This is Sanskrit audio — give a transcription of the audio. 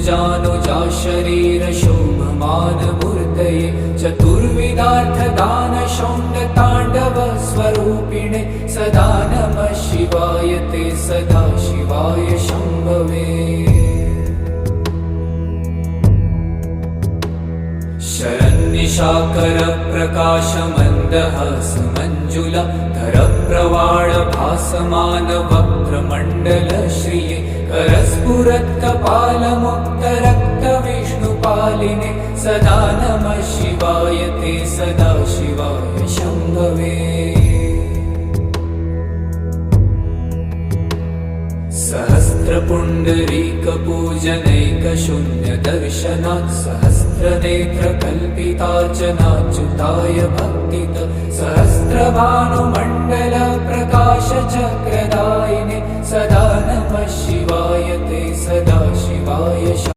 भुजानुजा शरीर शोभमान मूर्तये चतुर्विधार्थदान शौण्ड ताण्डव स्वरूपिणे सदा नमः शिवाय ते सदा शिवाय शम्भवे। शरन्निशाकर प्रकाश मन्दहास मञ्जुला धर प्रवाळ भासमान वक्त्रमण्डल श्रिये करस्फुरत् कपाल मुक्त रक्त विष्णुपालिने सदा नमः शिवाय ते सदा शिवाय शम्भवे। सहस्रपुण्डरीक पूजनैक शून्य दर्शनात् सहस्रनेत्र कल्पितार्चनाच्युताय भक्तित सहस्रभानुमण्डल प्रकाश चक्रदायिने सदा नमः शिवाय ते सदा शिवाय